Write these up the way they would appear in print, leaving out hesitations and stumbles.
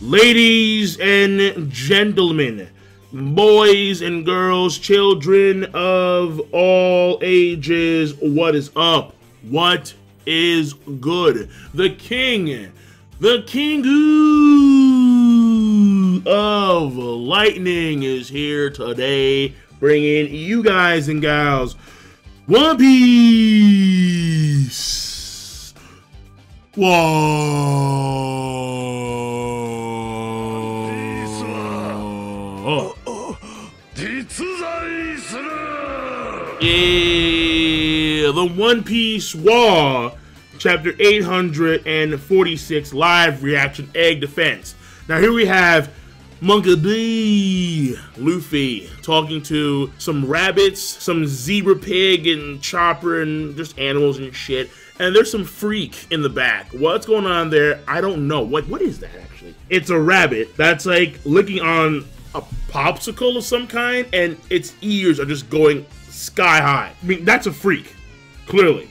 Ladies and gentlemen, boys and girls, children of all ages, what is up? What is good? The king of lightning is here today, bringing you guys and gals One Piece. Yeah, the One Piece War, chapter 846, live reaction egg defense. Now here we have Monkey D. Luffy talking to some rabbits, some zebra pig and chopper and just animals and shit. And there's some freak in the back. What's going on there? I don't know. What is that actually? It's a rabbit that's like licking on a popsicle of some kind, and its ears are just going sky high. I mean, that's a freak, clearly.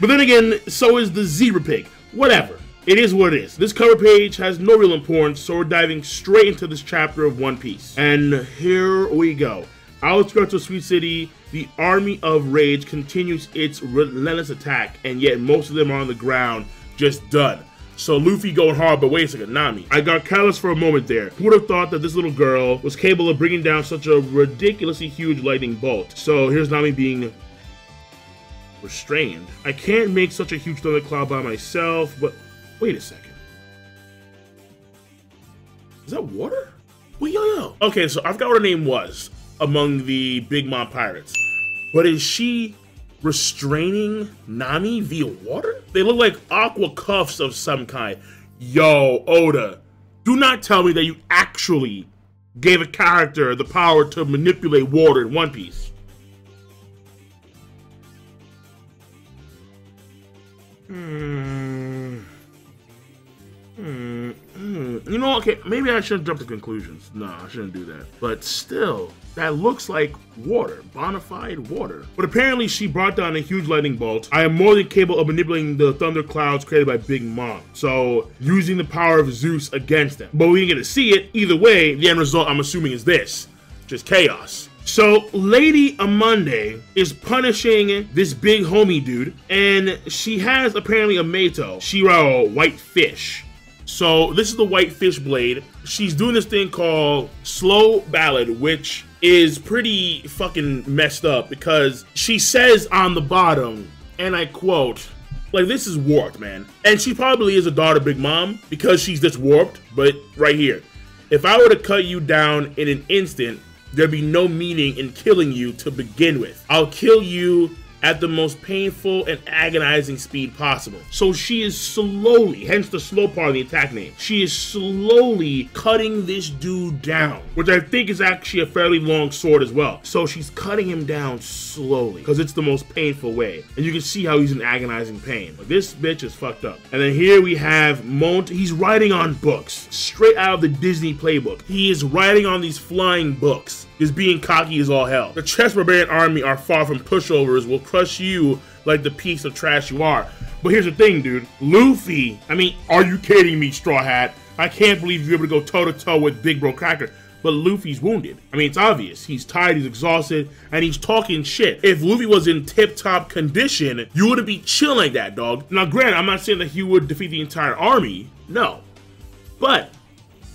But then again, so is the zebra pig. Whatever. It is what it is. This cover page has no real importance, so we're diving straight into this chapter of One Piece. And here we go. Outskirts of Sweet City, the Army of Rage continues its relentless attack, and yet most of them are on the ground, just done. So Luffy going hard, but wait a second, Nami. I got careless for a moment there. Who would have thought that this little girl was capable of bringing down such a ridiculously huge lightning bolt? So here's Nami being restrained. I can't make such a huge thundercloud by myself, but wait a second. Is that water? Wait, yo. Okay, so I forgot what her name was among the Big Mom pirates. But is she restraining Nami via water? They look like aqua cuffs of some kind. Yo, Oda, do not tell me that you actually gave a character the power to manipulate water in One Piece. You know, okay, maybe I shouldn't jump to conclusions. No, I shouldn't do that. But still, that looks like water, bona fide water. But apparently she brought down a huge lightning bolt. I am more than capable of manipulating the thunder clouds created by Big Mom. So, using the power of Zeus against them. But we didn't get to see it. Either way, the end result, I'm assuming, is this. Just chaos. So, Lady Amonde is punishing this big homie dude, and she has apparently a Meito, Shirao, white fish. So, this is the white fish blade. She's doing this thing called Slow Ballad, which is pretty fucking messed up because she says on the bottom, and I quote, like, this is warped, man. And she probably is a daughter of Big Mom because she's this warped, but right here. If I were to cut you down in an instant, there'd be no meaning in killing you to begin with. I'll kill you at the most painful and agonizing speed possible. So she is slowly, hence the slow part of the attack name, she is slowly cutting this dude down, which I think is actually a fairly long sword as well. So she's cutting him down slowly because it's the most painful way. And you can see how he's in agonizing pain. But this bitch is fucked up. And then here we have Mont. He's writing on books, straight out of the Disney playbook. He is writing on these flying books. Just being cocky as all hell. The Chess Barbarian army are far from pushovers, will crush you like the piece of trash you are. But here's the thing, dude. Luffy, I mean, are you kidding me, Straw Hat? I can't believe you're able to go toe-to-toe with Big Bro Cracker. But Luffy's wounded. I mean, it's obvious. He's tired, he's exhausted, and he's talking shit. If Luffy was in tip-top condition, you wouldn't be chilling like that, dog. Now, granted, I'm not saying that he would defeat the entire army. No. But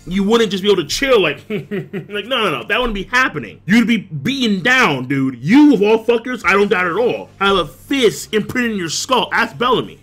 you wouldn't just be able to chill like, like, no, that wouldn't be happening. You'd be beaten down, dude. You, of all fuckers, I don't doubt at all, have a fist imprinted in your skull. Ask Bellamy.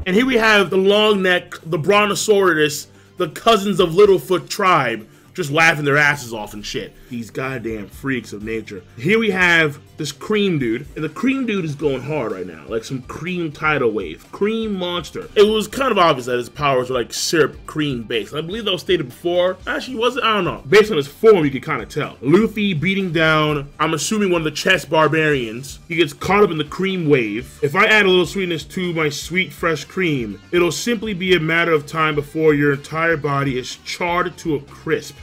And here we have the long neck, the Brontosaurus, the cousins of Littlefoot tribe, just laughing their asses off and shit. These goddamn freaks of nature. Here we have this Cream dude, and the Cream dude is going hard right now, like some cream tidal wave, cream monster. It was kind of obvious that his powers were like syrup cream based. I believe that was stated before. Actually, was it? I don't know. Based on his form, you could kind of tell. Luffy beating down, I'm assuming one of the chess barbarians. He gets caught up in the cream wave. If I add a little sweetness to my sweet fresh cream, it'll simply be a matter of time before your entire body is charred to a crisp.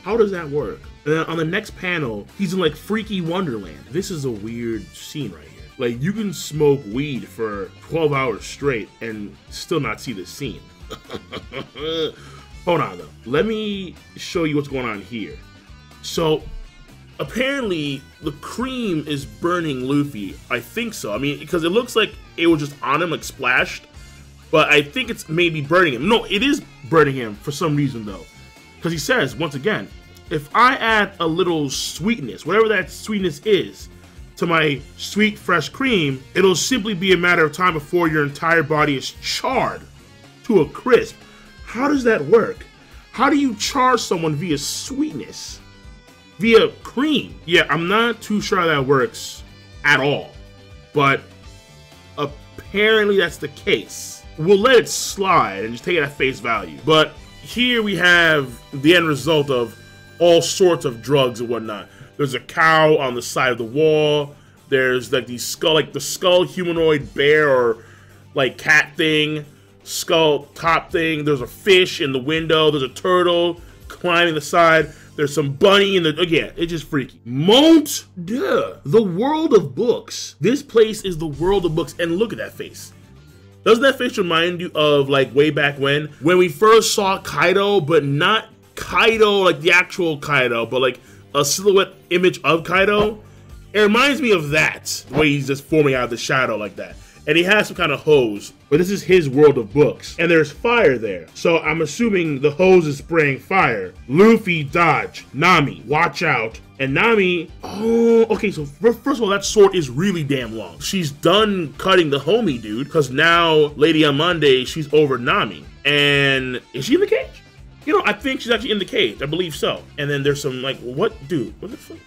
How does that work? And then on the next panel, he's in like Freaky Wonderland. This is a weird scene right here. Like, you can smoke weed for 12 hours straight and still not see this scene. Hold on though. Let me show you what's going on here. So, apparently, the cream is burning Luffy. I think so. I mean, because it looks like it was just on him, like splashed. But I think it's maybe burning him. No, it is burning him for some reason though. Because he says, once again, if I add a little sweetness, whatever that sweetness is, to my sweet fresh cream, it'll simply be a matter of time before your entire body is charred to a crisp. How does that work? How do you char someone via sweetness? Via cream? Yeah, I'm not too sure how that works at all. But apparently that's the case. We'll let it slide and just take it at face value. But here we have the end result of all sorts of drugs and whatnot. There's a cow on the side of the wall. There's like the skull humanoid bear or like cat thing, skull top thing. There's a fish in the window. There's a turtle climbing the side. There's some bunny in the, again, it's just freaky. Mont Dieu, the world of books. This place is the world of books, and look at that face. Doesn't that face remind you of like way back when we first saw Kaido, but not Kaido like the actual Kaido, but like a silhouette image of Kaido? It reminds me of that, the way he's just forming out of the shadow like that. And he has some kind of hose, but this is his world of books. And there's fire there. So I'm assuming the hose is spraying fire. Luffy, dodge. Nami, watch out. And Nami, oh, okay, so first of all, that sword is really damn long. She's done cutting the homie dude, because now Lady Amande, she's over Nami. And is she in the cage? You know, I think she's actually in the cage. I believe so. And then there's some, like, what? Dude, what the fuck?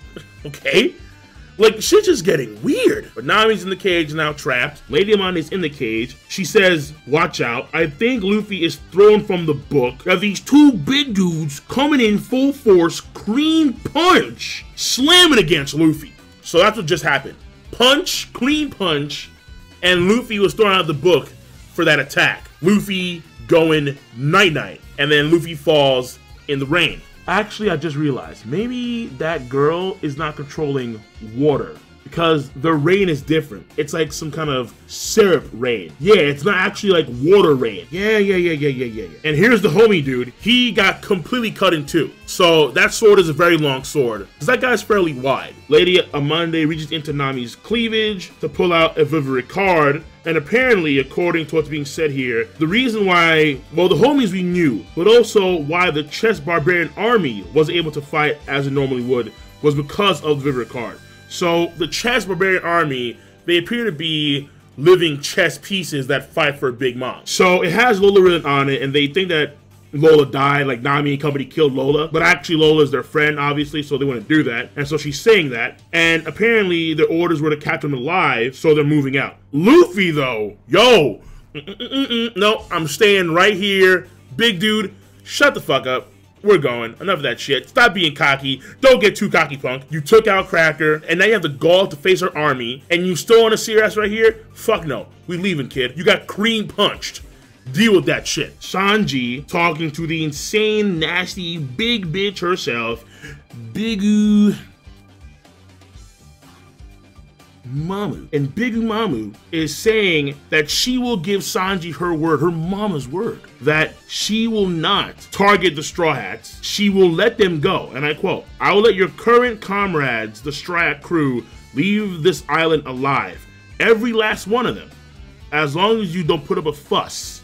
Okay. Like, shit's just getting weird. But Nami's in the cage, now trapped. Lady Amande's in the cage. She says, watch out. I think Luffy is thrown from the book. Now, these two big dudes coming in full force, clean punch, slamming against Luffy. So that's what just happened. Punch, clean punch, and Luffy was thrown out of the book for that attack. Luffy going night-night. And then Luffy falls in the rain. Actually, I just realized, maybe that girl is not controlling water, because the rain is different. It's like some kind of syrup rain. Yeah, it's not actually like water rain. Yeah. And here's the homie dude. He got completely cut in two. So that sword is a very long sword, because that guy's fairly wide. Lady Amande reaches into Nami's cleavage to pull out a Vivre card. And apparently, according to what's being said here, the reason why, well, the homies we knew, but also why the chess barbarian army was able to fight as it normally would, was because of the Vivre card. So the chess barbarian army, they appear to be living chess pieces that fight for Big Mom. So it has Lola written on it, and they think that Lola died, like Nami and company killed Lola, but actually Lola is their friend, obviously, so they wouldn't do that. And so she's saying that, and apparently their orders were to capture them alive, so they're moving out. Luffy, though, yo, no, I'm staying right here. Big dude, shut the fuck up. We're going. Enough of that shit. Stop being cocky. Don't get too cocky, punk. You took out Cracker, and now you have the gall to face her army, and you still want to see your ass right here? Fuck no. We leaving, kid. You got cream punched. Deal with that shit. Sanji talking to the insane, nasty, big bitch herself, Bigu Mamu. And Bigu Mamu is saying that she will give Sanji her word, her mama's word, that she will not target the Straw Hats. She will let them go. And I quote, I will let your current comrades, the Straw Hat crew, leave this island alive. Every last one of them. As long as you don't put up a fuss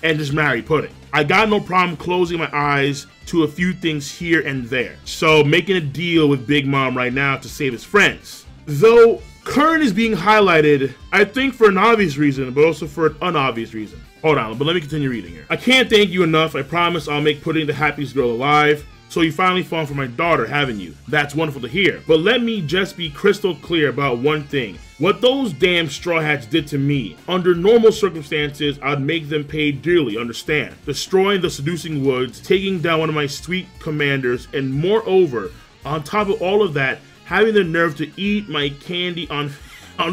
and just marry Pudding. I got no problem closing my eyes to a few things here and there. So making a deal with Big Mom right now to save his friends. Though Kern is being highlighted, I think for an obvious reason, but also for an unobvious reason. Hold on, but let me continue reading here. I can't thank you enough. I promise I'll make Pudding the happiest girl alive. So you finally fallen for my daughter, haven't you? That's wonderful to hear. But let me just be crystal clear about one thing. What those damn Straw Hats did to me, under normal circumstances, I'd make them pay dearly, understand? Destroying the seducing woods, taking down one of my sweet commanders, and moreover, on top of all of that, having the nerve to eat my candy on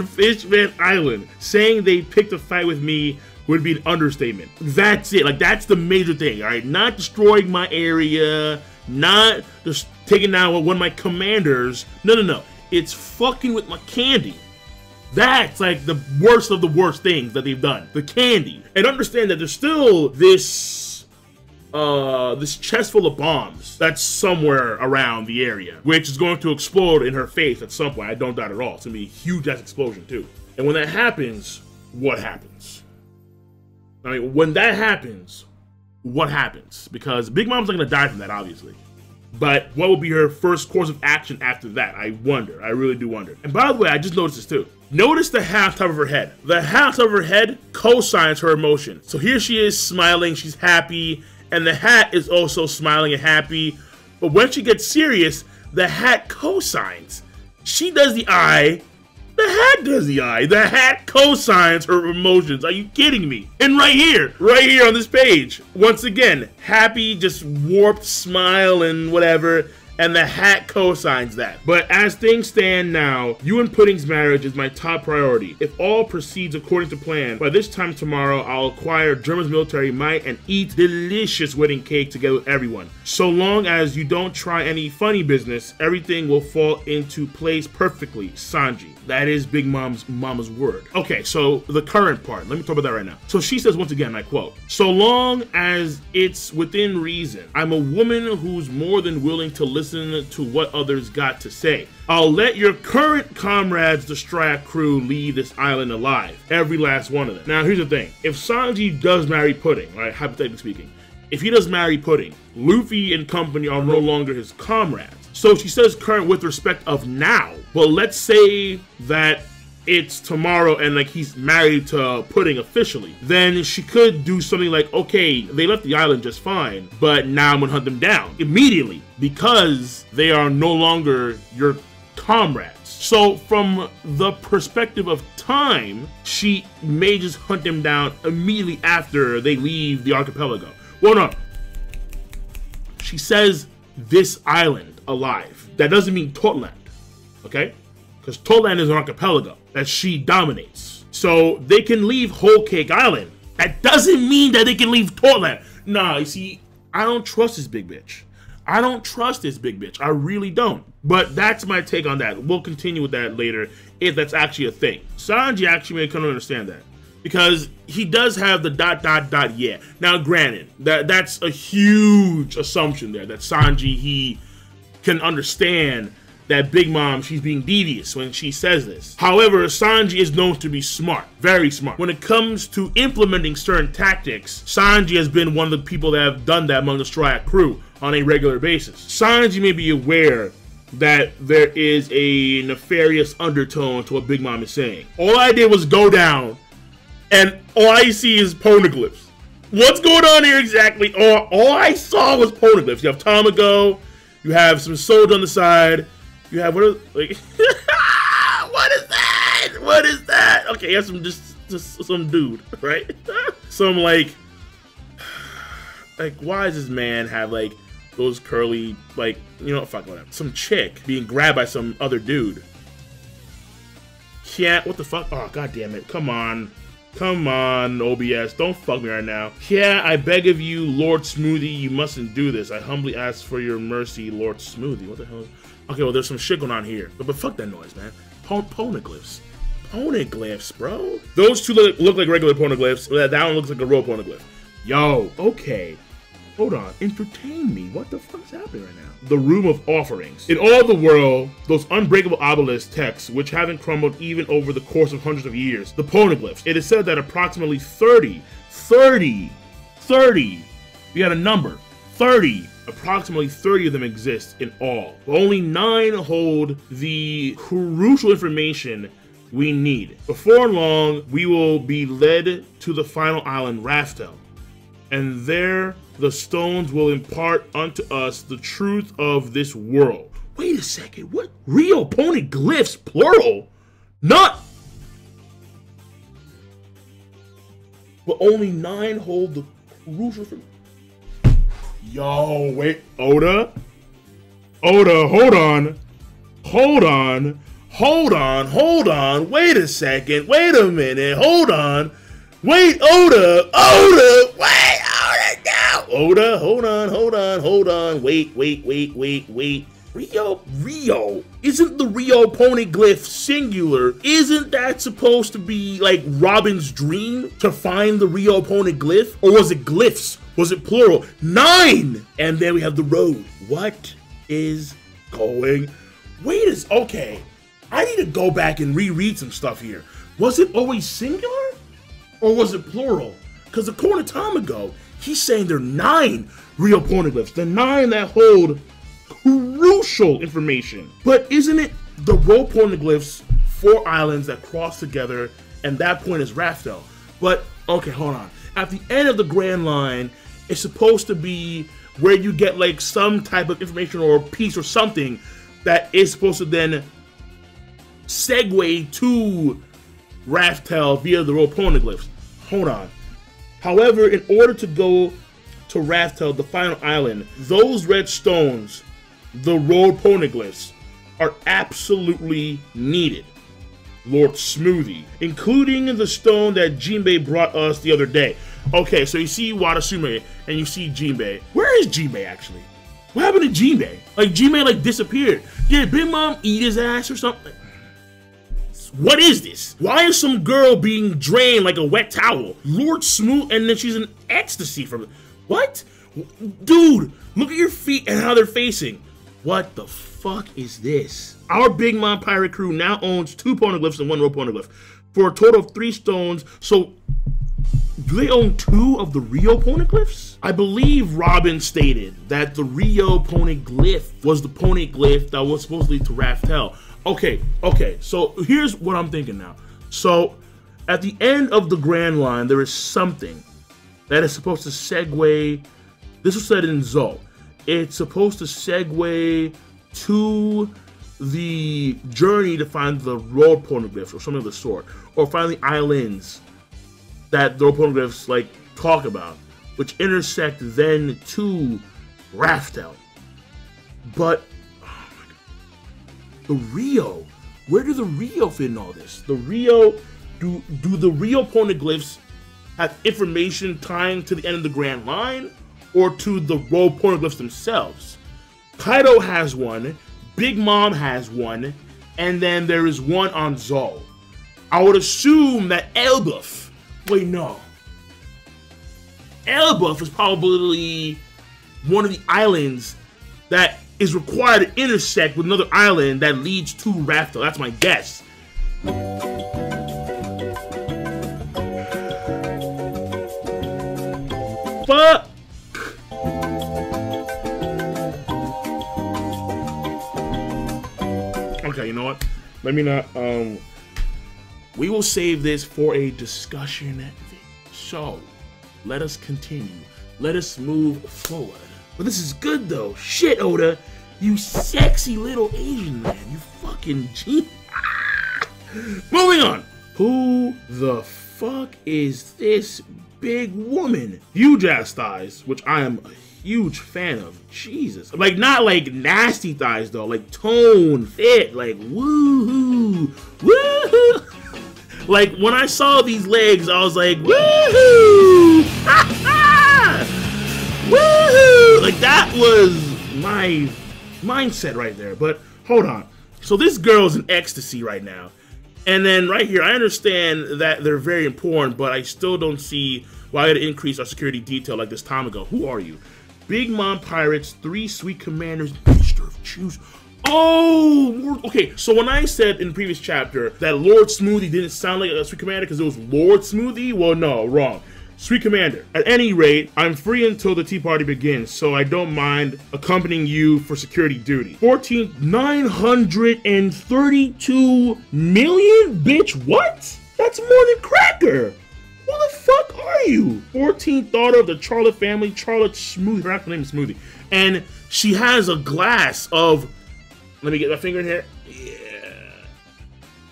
Fishman Island. Saying they picked a fight with me would be an understatement. That's it. Like, that's the major thing, all right? Not destroying my area, not just taking down one of my commanders. No. It's fucking with my candy. That's like the worst of the worst things that they've done. The candy. And understand that there's still this chest full of bombs that's somewhere around the area, which is going to explode in her face at some point. I don't doubt at all. It's gonna be a huge ass explosion too. And when that happens, what happens? I mean, when that happens, what happens? Because Big Mom's not gonna die from that, obviously. But what will be her first course of action after that? I wonder. I really do wonder. And by the way, I just noticed this too. Notice the half top of her head. The half top of her head co-signs her emotion. So here she is smiling, she's happy, and the hat is also smiling and happy. But when she gets serious, the hat co-signs. She does the eye, the hat does the eye. The hat co-signs her emotions. Are you kidding me? And right here on this page, once again, happy, just warped smile and whatever, and the hat co-signs that. But as things stand now, you and Pudding's marriage is my top priority. If all proceeds according to plan, by this time tomorrow, I'll acquire German's military might and eat delicious wedding cake together with everyone. So long as you don't try any funny business, everything will fall into place perfectly. Sanji. That is Big Mama's word. Okay, so the current part. Let me talk about that right now. So she says once again, I quote, "So long as it's within reason, I'm a woman who's more than willing to listen to what others got to say. I'll let your current comrades, the Strat crew, leave this island alive. Every last one of them." Now, here's the thing. If Sanji does marry Pudding, right, hypothetically speaking, if he does marry Pudding, Luffy and company are no longer his comrades. So she says current with respect of now. But let's say that it's tomorrow and like he's married to Pudding officially, then she could do something like, okay, they left the island just fine, but now I'm gonna hunt them down immediately because they are no longer your comrades. So from the perspective of time, she may just hunt them down immediately after they leave the archipelago. Well, no. She says this island alive. That doesn't mean Totland, okay? Because Totland is an archipelago that she dominates. So they can leave Whole Cake Island. That doesn't mean that they can leave Totland. Nah, you see, I don't trust this big bitch. I don't trust this big bitch. I really don't. But that's my take on that. We'll continue with that later if that's actually a thing. Sanji actually may come to understand that, because he does have the ... yeah. Now, granted, that's a huge assumption there, that Sanji, he can understand that Big Mom, she's being devious when she says this. However, Sanji is known to be smart, very smart. When it comes to implementing certain tactics, Sanji has been one of the people that have done that among the Straw Hat crew on a regular basis. Sanji may be aware that there is a nefarious undertone to what Big Mom is saying. All I did was go down, and all I see is poneglyphs. What's going on here exactly? All I saw was poneglyphs. You have Tamago, you have some soldiers on the side, you have, what is that? What is that? Okay, you have some, just some dude, right? Some like, why does this man have like those curly, like, you know, fuck whatever. Some chick being grabbed by some other dude. Yeah, what the fuck? Oh, god damn it. Come on. Come on, OBS. Don't fuck me right now. Yeah, I beg of you, Lord Smoothie, you mustn't do this. I humbly ask for your mercy, Lord Smoothie. What the hell? Okay, well, there's some shit going on here. But fuck that noise, man. Poneglyphs. Poneglyphs, bro. Those two look like regular poneglyphs. That one looks like a real poneglyph. Yo, okay. Hold on, entertain me. What the fuck's happening right now? The Room of Offerings. In all the world, those unbreakable obelisk texts, which haven't crumbled even over the course of hundreds of years, the poneglyphs. It is said that approximately 30, we had a number, 30, approximately 30 of them exist in all. But only 9 hold the crucial information we need. Before long, we will be led to the final island, Raftel, and there the stones will impart unto us the truth of this world. Wait a second, what? Rio poneglyphs, plural? Not... But only 9 hold the crucial... Yo, wait, Oda, hold on. Wait a second. Wait a minute. Hold on. Wait, Oda. Wait, no. Oda, hold on. Wait. Rio. Isn't the Rio poneglyph singular? Isn't that supposed to be like Robin's dream to find the Rio poneglyph? Or was it glyphs? Was it plural? 9! And then we have the road. What is going... okay. I need to go back and reread some stuff here. Was it always singular? Or was it plural? Because according to Tamago, he's saying there are 9 Rio poneglyphs. The 9 that hold crucial information. But isn't it the Rio poneglyphs, 4 islands that cross together, and that point is Raftel? But, okay, hold on. At the end of the Grand Line, it's supposed to be where you get like some type of information or piece or something that is supposed to then segue to Raftel via the Rio poneglyphs. Hold on. However, in order to go to Raftel, the final island, those red stones, the Rio poneglyphs, are absolutely needed. Lord Smoothie, including the stone that Jinbei brought us the other day. Okay, so you see Wadasume and you see Jinbei. Where is Jinbei actually? What happened to Jinbei? Like Jinbei like disappeared. Did Big Mom eat his ass or something? What is this? Why is some girl being drained like a wet towel? Lord Smooth, and then she's in ecstasy from it. What? Dude, look at your feet and how they're facing. What the fuck is this? Our Big Mom pirate crew now owns 2 poneglyphs and 1 Rio poneglyph for a total of 3 stones. So do they own 2 of the Rio poneglyphs? I believe Robin stated that the Rio poneglyph was the poneglyph that was supposed to lead to Raftel. Okay, so here's what I'm thinking now. So at the end of the Grand Line, there is something that is supposed to segue. This was said in Zou. It's supposed to segue to the journey to find the Rio poneglyphs or something of the sort, or find the islands that the Rio poneglyphs like talk about, which intersect then to Raftel. But oh my God, the Rio, where do the Rio fit in all this? The Rio, do the Rio poneglyphs have information tying to the end of the Grand Line, or to the Rio poneglyphs themselves? Kaido has one, Big Mom has one, and then there is one on Zou. I would assume that Elbaf, wait no, Elbaf is probably one of the islands that is required to intersect with another island that leads to Raftel. That's my guess. Fuck. Okay, you know what? Let me not, we will save this for a discussion. So, let us continue. Let us move forward. But this is good though. Shit, Oda. You sexy little Asian man. You fucking G. Moving on. Who the fuck is this big woman? Huge ass thighs, which I am a huge fan of. Jesus. Like, not like nasty thighs though. Like tone, fit, like woohoo. Woohoo. Like when I saw these legs, I was like, woohoo! Woohoo! Like that was my mindset right there. But hold on. So this girl's in ecstasy right now. And then right here, I understand that they're very important, but I still don't see why I gotta increase our security detail like this time ago. Who are you? Big Mom Pirates, 3 sweet commanders, Minister of Choose. Oh, okay. So when I said in the previous chapter that Lord Smoothie didn't sound like a sweet commander because it was Lord Smoothie, well, no, wrong. Sweet Commander, at any rate, I'm free until the tea party begins, so I don't mind accompanying you for security duty. 932 million? Bitch, what? That's more than Cracker. Who the fuck are you? 14th daughter of the Charlotte family, Charlotte Smoothie. Her actual name is Smoothie. And she has a glass of, let me get my finger in here.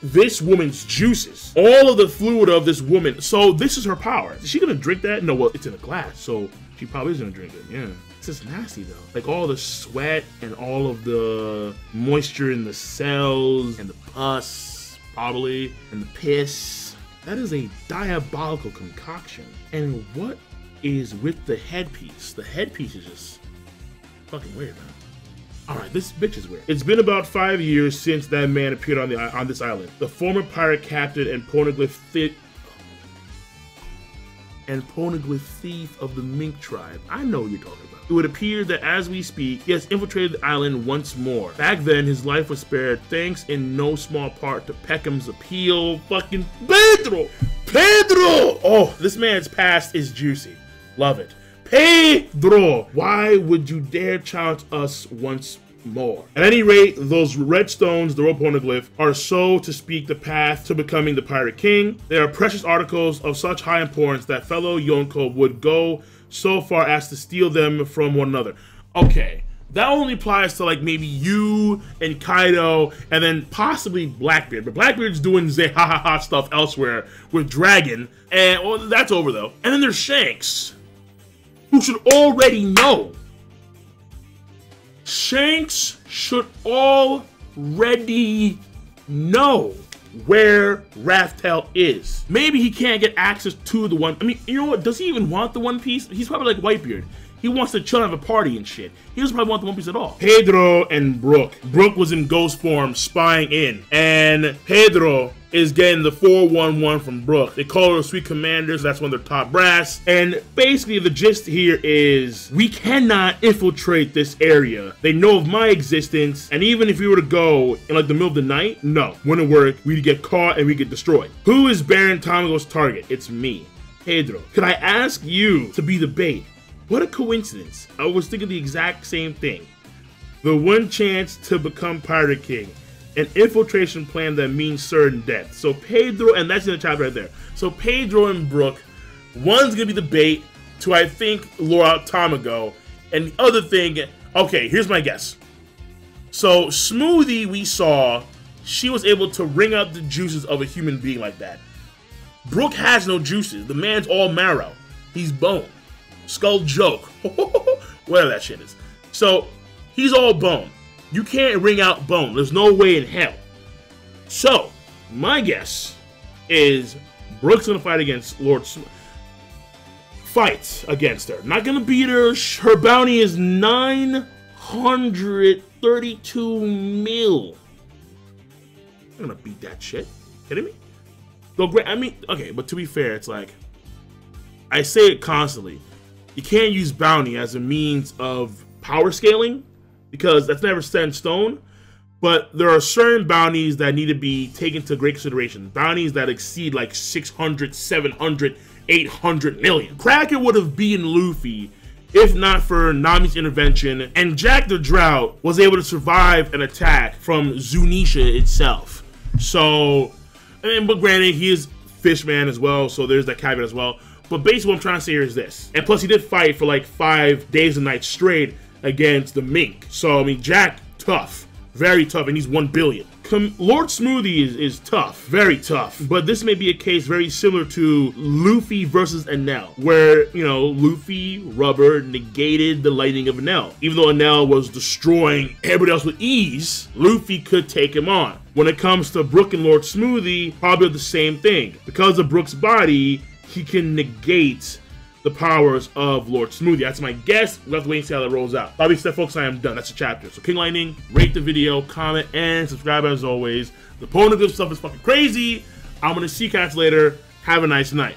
This woman's juices. All of the fluid of this woman. So this is her power. Is she gonna drink that? No, well, it's in a glass, so she probably is gonna drink it, yeah. This is nasty though. Like all the sweat and all of the moisture in the cells and the pus, probably, and the piss. That is a diabolical concoction. And what is with the headpiece? The headpiece is just fucking weird, man. Alright, this bitch is weird. It's been about 5 years since that man appeared on this island. The former pirate captain and poneglyph thief of the Mink tribe. I know what you're talking about. It would appear that as we speak, he has infiltrated the island once more. Back then, his life was spared thanks in no small part to Peckham's appeal. Fucking Pedro! Pedro! Oh, this man's past is juicy. Love it. Pedro! Why would you dare challenge us once more? At any rate, those red stones, the rope poneglyph, are so to speak the path to becoming the Pirate King. They are precious articles of such high importance that fellow Yonko would go so far as to steal them from one another. Okay, that only applies to like maybe you and Kaido and then possibly Blackbeard. But Blackbeard's doing the ha ha ha stuff elsewhere with Dragon, and well, that's over though. And then there's Shanks, who should already know. Shanks should already know where Raftel is. Maybe he can't get access to the one. I mean, you know what? Does he even want the One Piece? He's probably like Whitebeard. He wants to chill and have a party and shit. He doesn't probably want the One Piece at all. Pedro and Brook. Brook was in ghost form spying in, and Pedro is getting the 411 from Brook. They call her Sweet Commanders. That's one of their top brass. And basically the gist here is we cannot infiltrate this area. They know of my existence, and even if we were to go in like the middle of the night, no, wouldn't work. We'd get caught and we'd get destroyed. Who is Baron Tamago's target? It's me, Pedro. Could I ask you to be the bait? What a coincidence. I was thinking the exact same thing. The one chance to become Pirate King. An infiltration plan that means certain death. So Pedro, and that's in the chapter right there. So Pedro and Brook, one's gonna be the bait to, I think, lure out Tamago. And the other thing, okay, here's my guess. So Smoothie, we saw, she was able to wring out the juices of a human being like that. Brook has no juices. The man's all marrow. He's bone. Skull joke. Whatever that shit is. So he's all bone. You can't wring out bone. There's no way in hell. So, my guess is Brook's gonna fight against Lord Smoothie. Fight against her. Not gonna beat her. Her bounty is 932 mil. I'm gonna beat that shit. Kidding me? I mean, okay, but to be fair, it's like, I say it constantly. You can't use bounty as a means of power scaling, because that's never set in stone, but there are certain bounties that need to be taken into great consideration. Bounties that exceed like 600, 700, 800 million. Cracker would have beaten Luffy if not for Nami's intervention, and Jack the Drought was able to survive an attack from Zunisha itself. So, but granted, he is Fishman as well, so there's that caveat as well. But basically what I'm trying to say here is this. And plus he did fight for like 5 days and nights straight against the Mink. So, I mean, Jack, tough. Very tough, and he's 1 billion. Lord Smoothie is tough. Very tough. But this may be a case very similar to Luffy versus Enel, where, you know, Luffy, Rubber, negated the lightning of Enel. Even though Enel was destroying everybody else with ease, Luffy could take him on. When it comes to Brook and Lord Smoothie, probably the same thing. Because of Brook's body, he can negate the powers of Lord Smoothie. That's my guess. We'll have to wait and see how that rolls out. Bobby said, folks, I am done. That's the chapter. So King Lightning, rate the video, comment, and subscribe as always. The poneglyph stuff is fucking crazy. I'm gonna see you guys later. Have a nice night.